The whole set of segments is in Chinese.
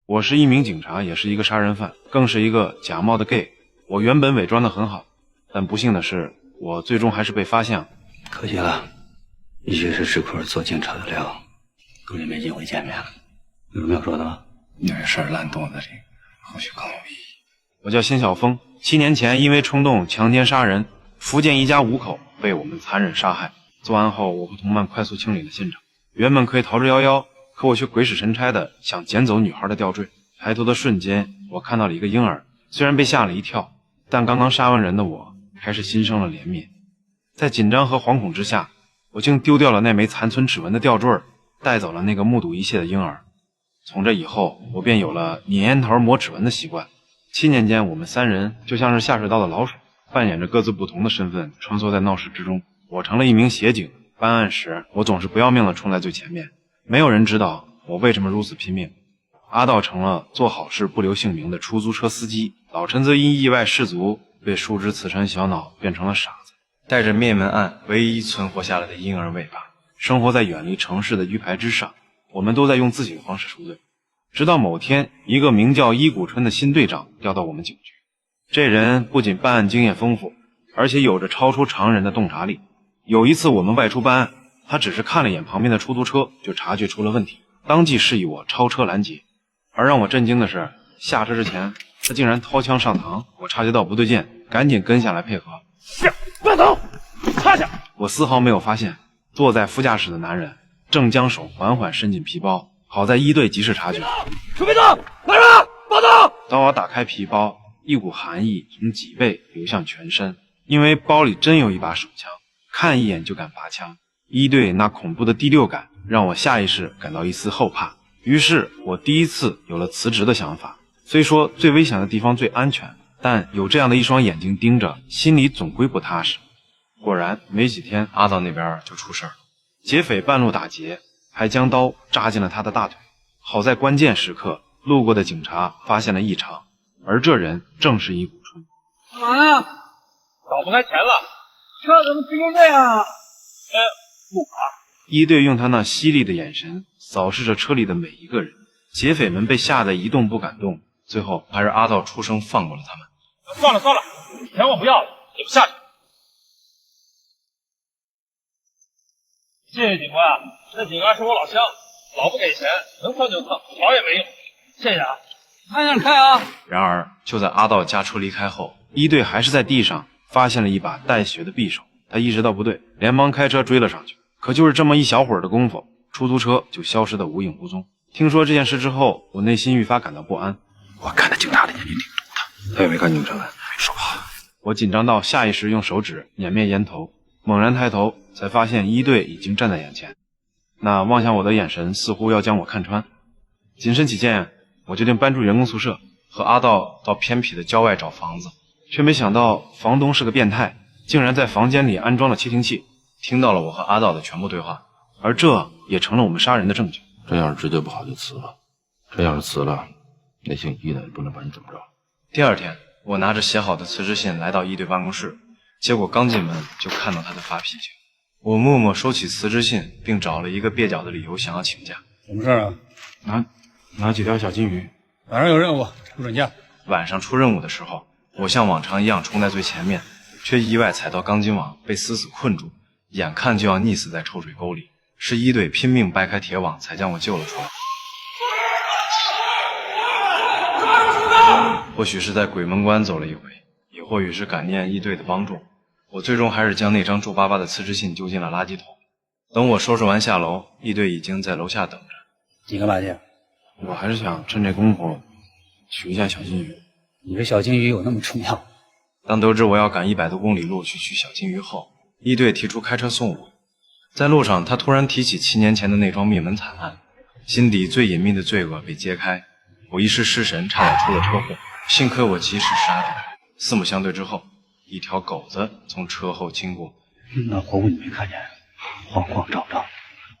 我是一名警察，也是一个杀人犯，更是一个假冒的 gay。我原本伪装得很好，但不幸的是，我最终还是被发现了。可惜了，一直是吃亏做警察的料，跟你没机会见面了。有什么要说的吗？你这事儿烂肚子里，或许更有意义。我叫辛晓峰，7年前因为冲动强奸杀人，福建一家5口被我们残忍杀害。作案后，我和同伴快速清理了现场，原本可以逃之夭夭，可我却鬼使神差的想捡走女孩的吊坠。抬头的瞬间，我看到了一个婴儿，虽然被吓了一跳，但刚刚杀完人的我还是心生了怜悯。在紧张和惶恐之下，我竟丢掉了那枚残存指纹的吊坠，带走了那个目睹一切的婴儿。从这以后，我便有了捻烟头抹指纹的习惯。7年间，我们3人就像是下水道的老鼠，扮演着各自不同的身份，穿梭在闹市之中。我成了一名协警，办案时我总是不要命的冲在最前面，没有人知道我为什么如此拼命。阿道成了做好事不留姓名的出租车司机，老陈则因意外失足被树枝刺穿小脑，变成了傻子，带着灭门案唯一存活下来的婴儿尾巴，生活在远离城市的玉牌之上。我们都在用自己的方式赎罪。直到某天，一个名叫伊谷春的新队长调到我们警局。这人不仅办案经验丰富，而且有着超出常人的洞察力。有一次我们外出办案，他只是看了一眼旁边的出租车，就察觉出了问题，当即示意我超车拦截。而让我震惊的是，下车之前他竟然掏枪上膛。我察觉到不对劲，赶紧跟下来配合。慢走，趴下！我丝毫没有发现，坐在副驾驶的男人正将手缓缓伸进皮包，好在一队及时察觉。准备走，来人，报道！当我打开皮包，一股寒意从脊背流向全身，因为包里真有一把手枪，看一眼就敢拔枪。一队那恐怖的第六感让我下意识感到一丝后怕，于是我第一次有了辞职的想法。虽说最危险的地方最安全，但有这样的一双眼睛盯着，心里总归不踏实。果然没几天，阿道那边就出事了。劫匪半路打劫，还将刀扎进了他的大腿。好在关键时刻，路过的警察发现了异常，而这人正是伊谷春。干嘛呀？找不开钱了，车怎么停成这样啊？不卡。一队用他那犀利的眼神扫视着车里的每一个人，劫匪们被吓得一动不敢动，最后还是阿道出声放过了他们。算了，钱我不要了，你们下去。谢谢警官啊，这警官是我老乡，老不给钱，能蹭就蹭，好也没用。谢谢啊，看开啊！然而就在阿道驾车离开后，一队还是在地上发现了一把带血的匕首。他意识到不对，连忙开车追了上去。可就是这么一小会儿的功夫，出租车就消失得无影无踪。听说这件事之后，我内心愈发感到不安。我看他警察的眼睛挺毒的，他也没干警察，没说话。我紧张到下意识用手指碾灭烟头，猛然抬头，才发现一队已经站在眼前。那望向我的眼神似乎要将我看穿。谨慎起见，我决定搬出员工宿舍，和阿道到偏僻的郊外找房子，却没想到房东是个变态，竟然在房间里安装了窃听器，听到了我和阿道的全部对话，而这也成了我们杀人的证据。这要是直接不好就辞了，这要是辞了，那姓易的也不能把你怎么着。第二天，我拿着写好的辞职信来到一队办公室，结果刚进门就看到他在发脾气。我默默收起辞职信，并找了一个蹩脚的理由想要请假。什么事啊？拿几条小金鱼。晚上有任务，不准假。晚上出任务的时候，我像往常一样冲在最前面，却意外踩到钢筋网，被死死困住，眼看就要溺死在臭水沟里。是一队拼命掰开铁网才将我救了出来。或许是在鬼门关走了一回，也或许是感念一队的帮助，我最终还是将那张皱巴巴的辞职信丢进了垃圾桶。等我收拾完下楼，一队已经在楼下等着。你干嘛去？我还是想趁这功夫取一下小金鱼。你这小金鱼有那么重要？当得知我要赶100多公里路去取小金鱼后，一队提出开车送我。在路上，他突然提起7年前的那桩灭门惨案，心底最隐秘的罪恶被揭开。我一时失神，差点出了车祸，幸亏我及时刹住。四目相对之后，一条狗子从车后经过。那活物你没看见？慌慌张张。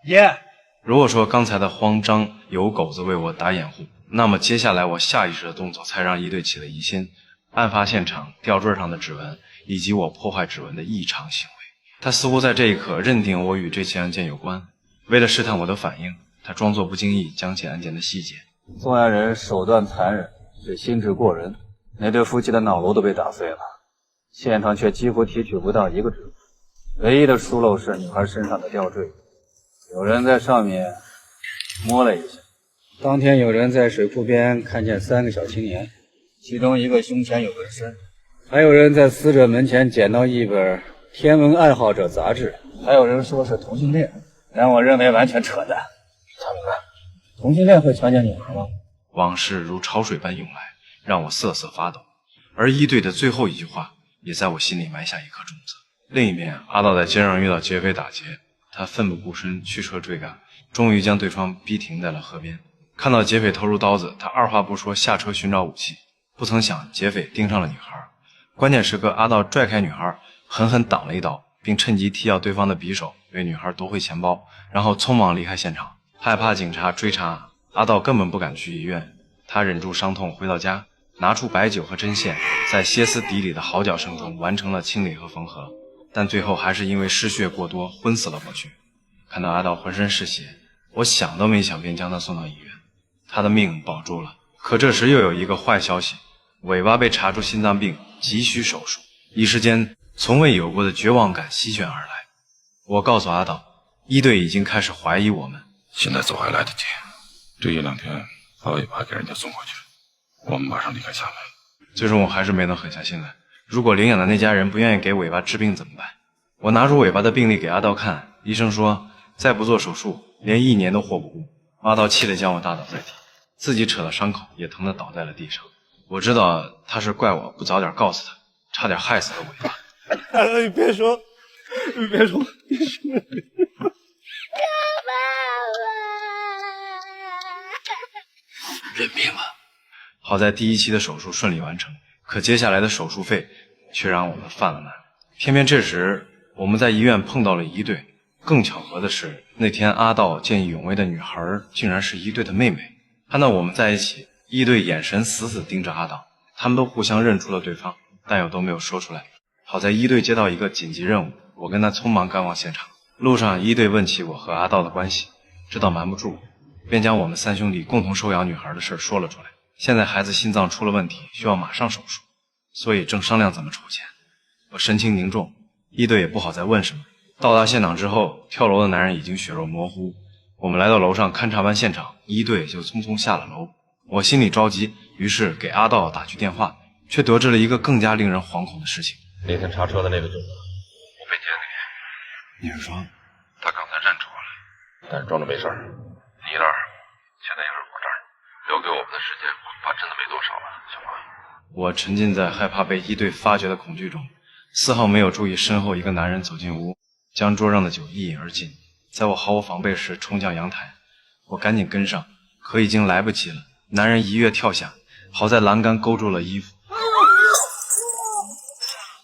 爷，如果说刚才的慌张有狗子为我打掩护，那么接下来我下意识的动作才让一队起了疑心。案发现场吊坠上的指纹，以及我破坏指纹的异常行为。他似乎在这一刻认定我与这起案件有关。为了试探我的反应，他装作不经意讲起案件的细节。作案人手段残忍，是心智过人，那对夫妻的脑颅都被打碎了，现场却几乎提取不到一个指纹，唯一的疏漏是女孩身上的吊坠，有人在上面摸了一下。当天有人在水库边看见3个小青年，其中一个胸前有纹身，还有人在死者门前捡到一本《天文爱好者》杂志，还有人说是同性恋，但我认为完全扯淡。他们呢？同性恋会强奸女孩吗？往事如潮水般涌来，让我瑟瑟发抖。而一队的最后一句话，也在我心里埋下一颗种子。另一边，阿道在街上遇到劫匪打劫，他奋不顾身驱车追赶，终于将对方逼停在了河边。看到劫匪投入刀子，他二话不说下车寻找武器。不曾想劫匪盯上了女孩，关键时刻阿道拽开女孩，狠狠挡了一刀，并趁机踢掉对方的匕首，为女孩夺回钱包，然后匆忙离开现场。害怕警察追查，阿道根本不敢去医院。他忍住伤痛回到家，拿出白酒和针线，在歇斯底里的嚎叫声中完成了清理和缝合，但最后还是因为失血过多昏死了过去。看到阿道浑身是血，我想都没想便将他送到医院。他的命保住了，可这时又有一个坏消息，尾巴被查出心脏病，急需手术。一时间从未有过的绝望感席卷而来。我告诉阿道，一队已经开始怀疑我们，现在走还来得及，这1、2天把尾巴给人家送过去，我们马上离开厦门。最终我还是没能狠下心来。如果领养的那家人不愿意给尾巴治病怎么办？我拿出尾巴的病历给阿道看，医生说再不做手术连1年都活不过。阿道气得将我打倒在地，自己扯了伤口也疼得倒在了地上。我知道他是怪我不早点告诉他，差点害死了尾巴。你别说，你别说，认命吧。好在第1期的手术顺利完成，可接下来的手术费却让我们犯了难。偏偏这时我们在医院碰到了一队，更巧合的是，那天阿道见义勇为的女孩竟然是一队的妹妹。看到我们在一起，一队眼神死死盯着阿道，他们都互相认出了对方，但又都没有说出来。好在一队接到一个紧急任务，我跟他匆忙赶往现场。路上一队问起我和阿道的关系，知道瞒不住，便将我们3兄弟共同收养女孩的事说了出来。现在孩子心脏出了问题，需要马上手术，所以正商量怎么筹钱。我神情凝重，一队也不好再问什么。到达现场之后，跳楼的男人已经血肉模糊。我们来到楼上勘察完现场，一队就匆匆下了楼。我心里着急，于是给阿道打去电话，却得知了一个更加令人惶恐的事情。那天查车的那个警察，我没见你。你是说？他刚才认出我来，但是装着没事儿。你那儿现在又是我这儿，留给我们的时间恐怕真的没多少了，小华。我沉浸在害怕被一队发觉的恐惧中，丝毫没有注意身后一个男人走进屋，将桌上的酒一饮而尽。在我毫无防备时冲向阳台，我赶紧跟上，可已经来不及了。男人一跃跳下，好在栏杆勾住了衣服。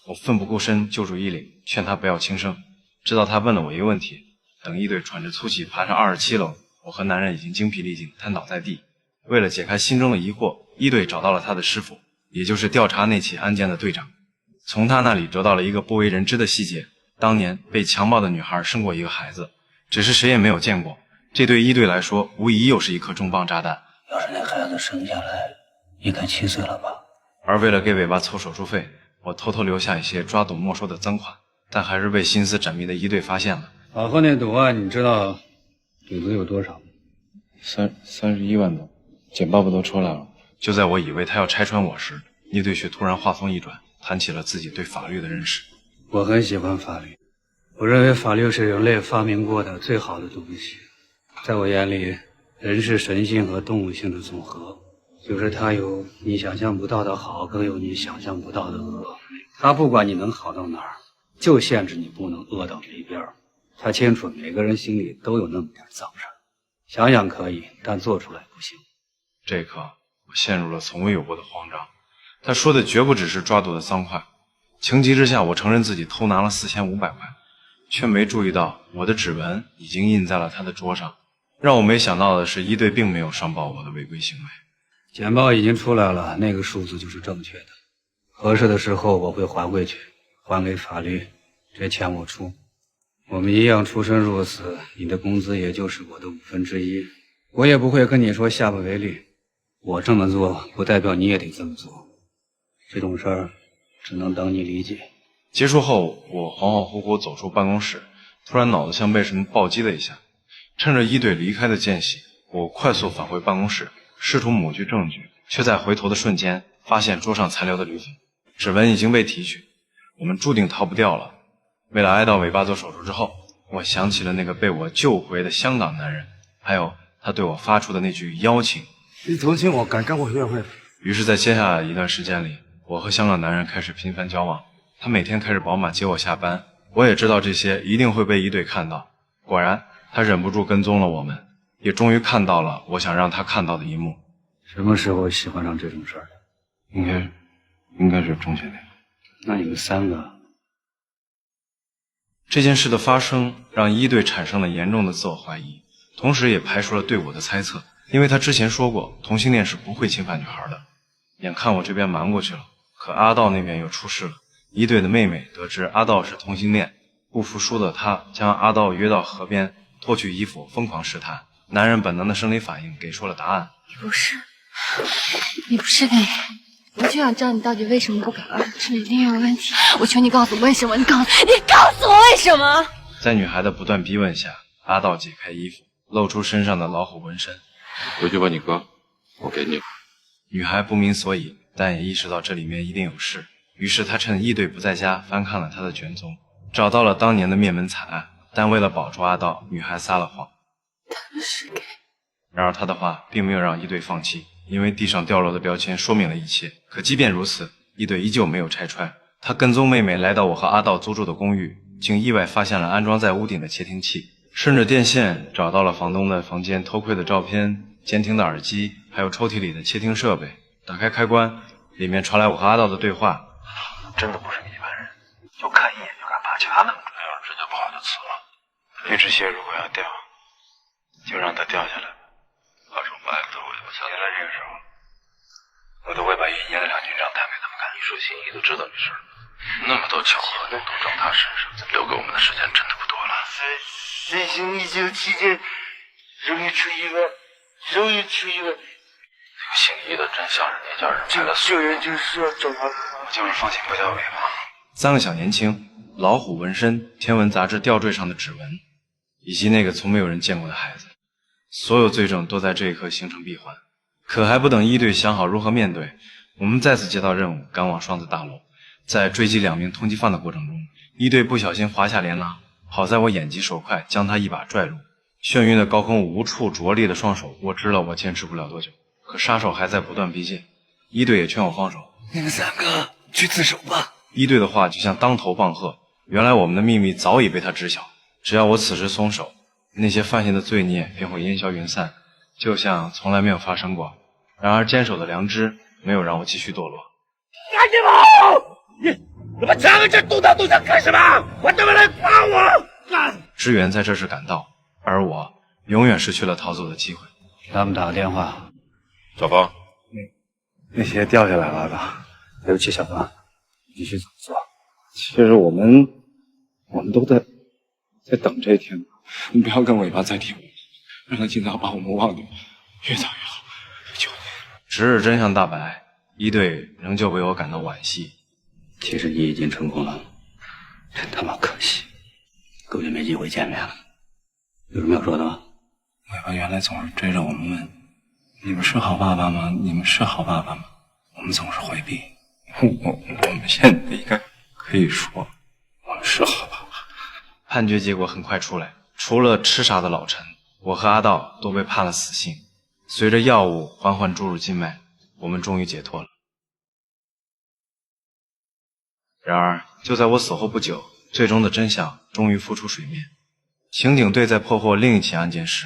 我奋不顾身救住衣领，劝他不要轻生，直到他问了我一个问题。等一队喘着粗气爬上27楼，我和男人已经精疲力尽，瘫倒在地。为了解开心中的疑惑，一队找到了他的师傅，也就是调查那起案件的队长。从他那里得到了一个不为人知的细节，当年被强暴的女孩生过一个孩子，只是谁也没有见过。这对一队来说无疑又是一颗重磅炸弹。要是那孩子生下来应该7岁了吧。而为了给尾巴凑手术费，我偷偷留下一些抓赌没收的赃款，但还是被心思缜密的一队发现了。老贺那赌案你知道赌资有多少吗？31万多，简报不都出来了？就在我以为他要拆穿我时，一队却突然话锋一转，谈起了自己对法律的认识。我很喜欢法律，我认为法律是人类发明过的最好的东西。在我眼里，人是神性和动物性的总和，就是它有你想象不到的好，更有你想象不到的恶。它不管你能好到哪儿，就限制你不能恶到哪边。他清楚每个人心里都有那么点脏事儿，想想可以，但做出来不行。这一刻，我陷入了从未有过的慌张。他说的绝不只是抓赌的赃块。情急之下，我承认自己偷拿了4500块，却没注意到我的指纹已经印在了他的桌上。让我没想到的是，一队并没有上报我的违规行为。简报已经出来了，那个数字就是正确的。合适的时候我会还回去，还给法律，这钱我出。我们一样出生入死，你的工资也就是我的1/5，我也不会跟你说下不为例。我这么做不代表你也得这么做，这种事儿只能等你理解。结束后，我恍恍惚惚走出办公室，突然脑子像被什么暴击了一下。趁着一队离开的间隙，我快速返回办公室，试图抹去证据，却在回头的瞬间发现桌上残留的铝粉，指纹已经被提取，我们注定逃不掉了。为了挨到尾巴做手术之后，我想起了那个被我救回的香港男人，还有他对我发出的那句邀请。你同情我，敢跟我约会。于是在接下来一段时间里，我和香港男人开始频繁交往。他每天开着宝马接我下班，我也知道这些一定会被一队看到。果然，他忍不住跟踪了我们，也终于看到了我想让他看到的一幕。什么时候喜欢上这种事儿的？应该是中学那会。那你们3个……这件事的发生让一队产生了严重的自我怀疑，同时也排除了对我的猜测。因为他之前说过同性恋是不会侵犯女孩的。眼看我这边瞒过去了，可阿道那边又出事了。一队的妹妹得知阿道是同性恋，不服输的她将阿道约到河边，脱去衣服疯狂试探。男人本能的生理反应给出了答案。你不是 gay， 我就想知道你到底为什么不敢了，这一定有问题。我求你告诉我为什么，你告诉我为什么。在女孩的不断逼问下，阿道解开衣服，露出身上的老虎纹身。回去把你哥，我给你了。女孩不明所以，但也意识到这里面一定有事，于是她趁一队不在家翻看了他的卷宗，找到了当年的灭门惨案。但为了保住阿道，女孩撒了谎。他是 gay。然而她的话并没有让一队放弃，因为地上掉落的标签说明了一切。可即便如此，一队依旧没有拆穿。他跟踪妹妹来到我和阿道租住的公寓，竟意外发现了安装在屋顶的窃听器。顺着电线找到了房东的房间偷窥的照片、监听的耳机，还有抽屉里的窃听设备。打开开关，里面传来我和阿道的对话。真的不是一般人，就看一眼就敢拔卡那么准，要是指甲不好就辞了。那只蟹如果要掉，就让它掉下来。话说白了，我想起来这个时候，我都会把1年的2军账弹给他们看。你说心仪都知道这事儿，那么多巧合都撞他身上，留给我们的时间真的不多了。实行1周期间，容易出意外。这个姓伊的真像是那家人派的救人就是要找他，我就是放心不下尾巴。 3个小年轻，老虎纹身，天文杂志吊坠上的指纹，以及那个从没有人见过的孩子，所有罪证都在这一刻形成闭环。可还不等一队想好如何面对，我们再次接到任务，赶往双子大楼。在追击2名通缉犯的过程中，一队不小心滑下连拉，好在我眼疾手快，将他一把拽住。眩晕的高空无处着力的双手，我知道我坚持不了多久。可杀手还在不断逼近，一队也劝我放手。你们3个去自首吧。一队的话就像当头棒喝，原来我们的秘密早已被他知晓。只要我此时松手，那些犯下的罪孽便会烟消云散，就像从来没有发生过。然而坚守的良知没有让我继续堕落。赶紧跑！你们3个这动刀动枪干什么？我他妈来抓我！支援在这时赶到，而我永远失去了逃走的机会。给他们打个电话。小芳，那些掉下来了的，对不起，小芳，继续怎么做？其实我们都在等这一天。你不要跟尾巴再提我，让他尽早把我们忘掉，越早越好。求你。直至真相大白，一队仍旧为我感到惋惜。其实你已经成功了，真他妈可惜，根本没机会见面了。有什么要说的吗？尾巴原来总是追着我们问：“你们是好爸爸吗？你们是好爸爸吗？”我们总是回避。我们现在应该可以说，我们是好爸爸。判决结果很快出来，除了痴傻的老陈，我和阿道都被判了死刑。随着药物缓缓注入静脉，我们终于解脱了。然而，就在我死后不久，最终的真相终于浮出水面。刑警队在破获另一起案件时，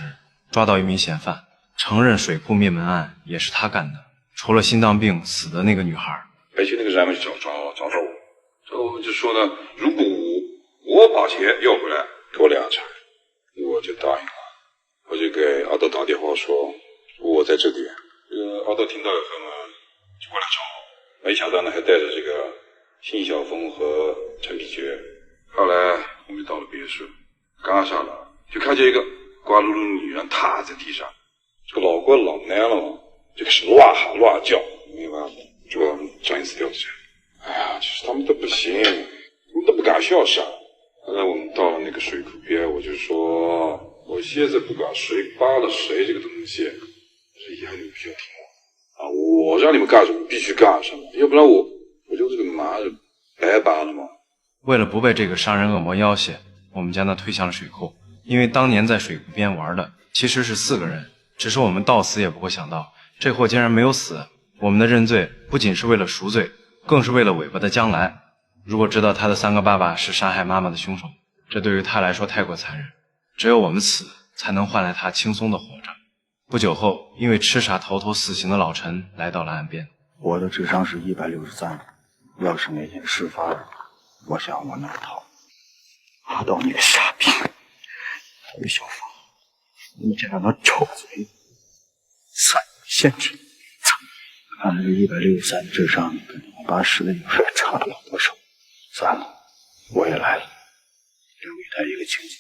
抓到一名嫌犯，承认水库灭门案也是他干的。除了心脏病死的那个女孩，回去那个人们就找我，我就说呢，如果我把钱要回来，给我2成，我就答应了。我就给阿道打电话说我在这里。阿道听到以后呢，就过来找我，没想到呢还带着这个辛晓峰和陈必觉。后来我们到了别墅，刚上来就看见一个光秃秃的女人躺在地上，这个老郭老蔫了嘛，这个是乱喊乱叫，明白吗？就把他们张一死掉的钱。哎呀，就是他们都不行，他们都不敢下山。后来我们到了那个水库边，我就说，我现在不管谁扒了谁这个东西，这以后你们必须要听我啊！我让你们干什么必须干什么，要不然我就这个麻就白扒了嘛。为了不被这个杀人恶魔要挟，我们将他推向了水库。因为当年在水库边玩的其实是4个人，只是我们到死也不会想到，这货竟然没有死。我们的认罪不仅是为了赎罪，更是为了尾巴的将来。如果知道他的3个爸爸是杀害妈妈的凶手，这对于他来说太过残忍。只有我们死，才能换来他轻松的活着。不久后，因为痴傻逃脱死刑的老陈来到了岸边。我的智商是163，要是那天事发，我想我能逃。阿道你个傻逼！吕小凤，你这两张臭嘴，3限制！操！看来这163的智商跟80的有时差不了多少。算了，我也来了，留给他一个清静。